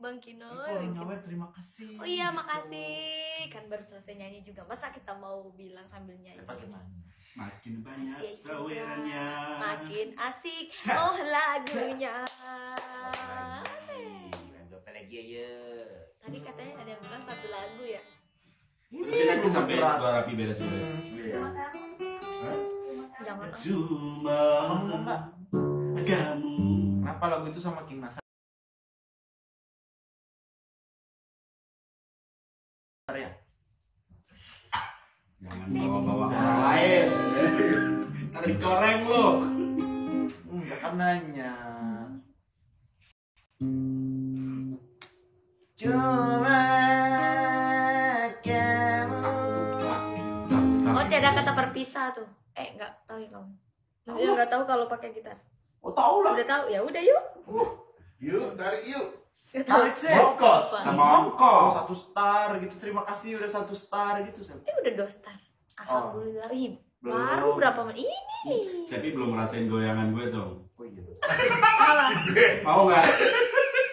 Bang Kino. Itu nyawer terima kasih. Oh iya, gitu. makasih. Kan baru selesai nyanyi juga. Masa kita mau bilang sambil nyanyi? Makin banyak Asik, sawerannya. makin asik. Oh lagunya. Asik. Apa lagi ya? Tadi katanya ada yang bilang satu lagu ya. Terusin aja sampai gua rapi beres-beres. Terima kasih. Jangan. Cuma Enggak. kamu. Kenapa lagu itu sama King Nasar ya? Jangan bawa-bawa orang lain. Ntar dikoreng lu. Enggak kan nanya. Cuma kamu. Oh, tiada kata berpisah tuh. Enggak tahu ya kamu. Maksudnya enggak tahu kalau pakai gitar. Oh tahu lah. Udah tahu? Ya udah yuk. Yuk, tarik yuk. Tarik sih. Ongkos. Sama ongkos. 1 star gitu. Terima kasih udah 1 star gitu. Udah 2 star. Alhamdulillah. Ih, Belum. baru berapa menit ini nih. Cepi belum ngerasain goyangan gue, Cong. Oh iya. Apa? Mau nggak?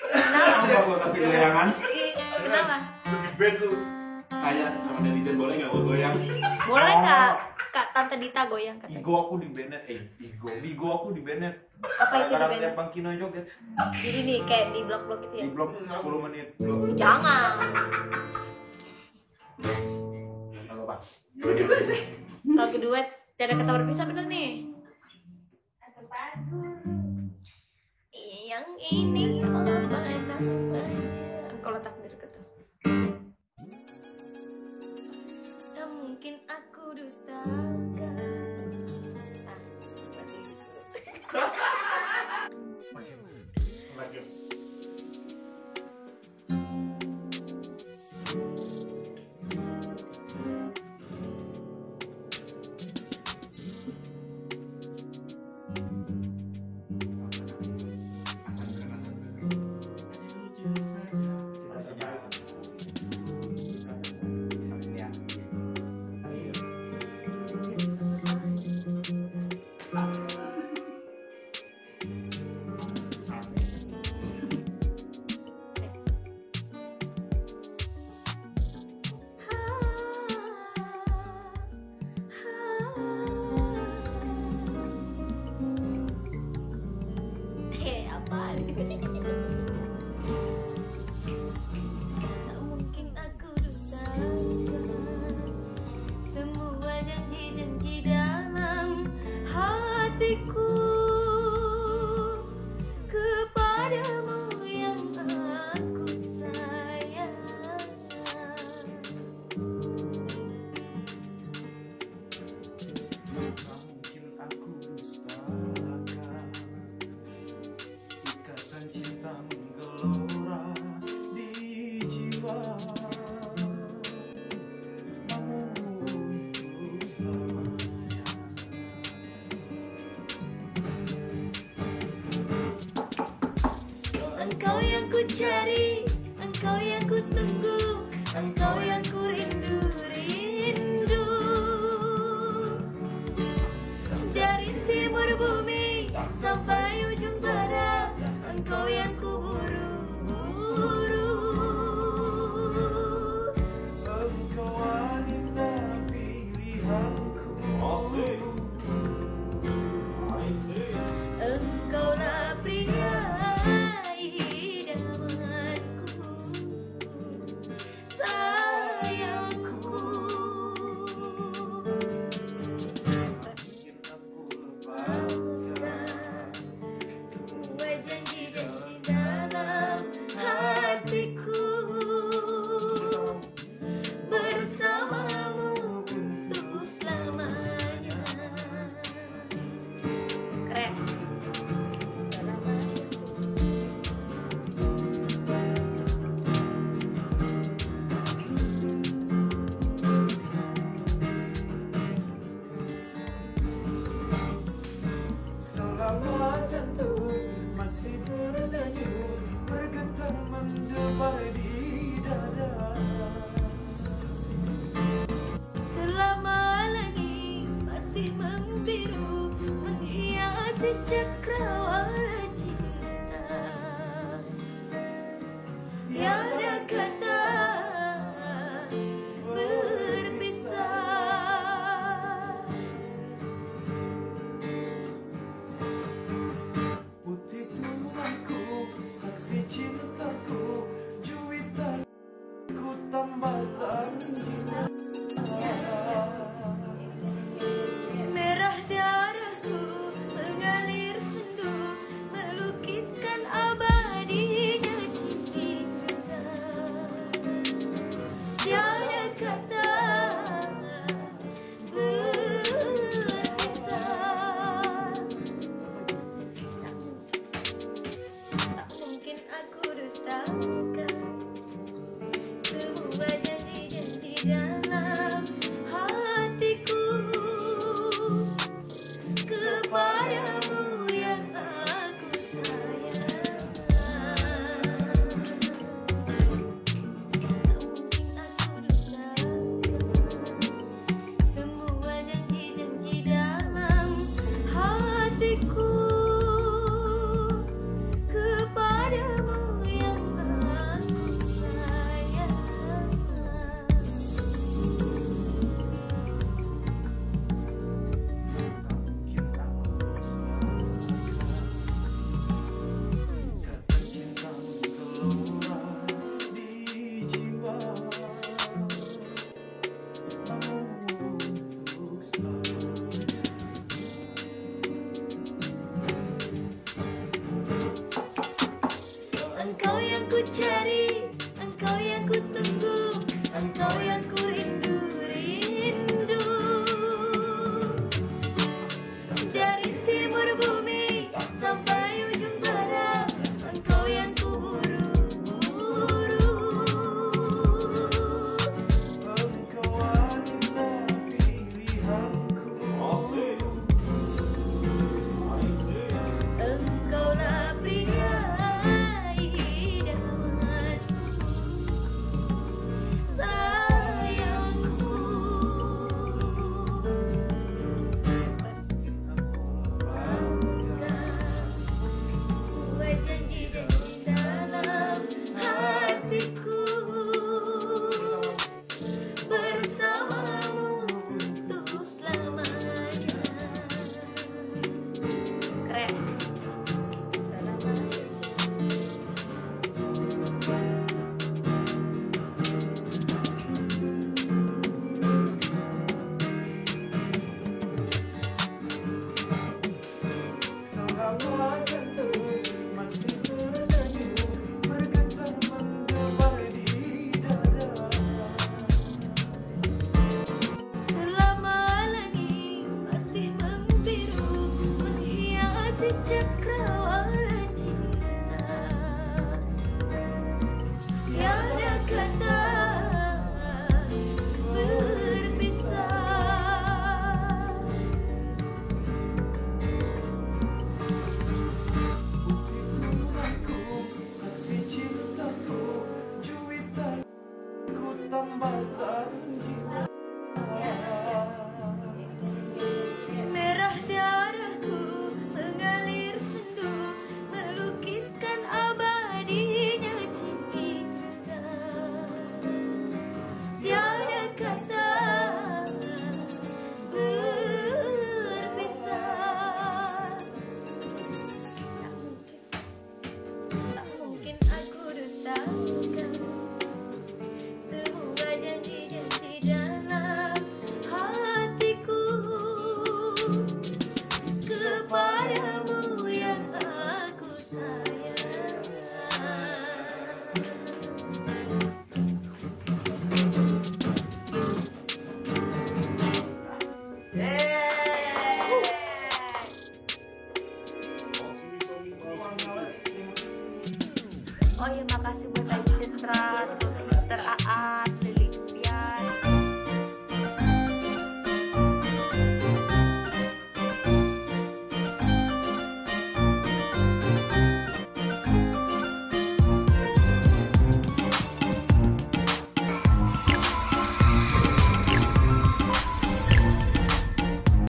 Kenapa? Mau nggak gue kasih goyangan? Kenapa? Lu di band lu. Kayak sama netizen boleh nggak gue goyang? Boleh Kak? Kak Tante Dita goyang katanya. Igo aku di Bennett. Bigo aku di Bennett. Apa itu di Karena Bennett? lihat Bang Kino joget Jadi nih kayak di blog-blog itu ya. di blog 10 menit. Jangan. Halo Pak. Lagu duet tiada kata berpisah bener nih. Yang ini apa namanya? Engkau letak diri kata. Tak mungkin aku dustakan. Ah, berarti gitu. Lagi. Apa? Tak mungkin aku dustakan semua janji-janji dalam hatiku kepadamu yang aku sayang. Mungkin aku dustakan ikatan cinta menggelora di jiwa. Untuk selamanya. Engkau yang ku cari, engkau yang ku tunggu, engkau yang ku rindu, rindu. Dari timur bumi sampai ujung barat, engkau yang ku buru, buru. Engkau wanita pilihanku. Engkaulah pria idamanku, sayangku. Mungkin aku lepaskan Semua janji-janji Oh ya, makasih buat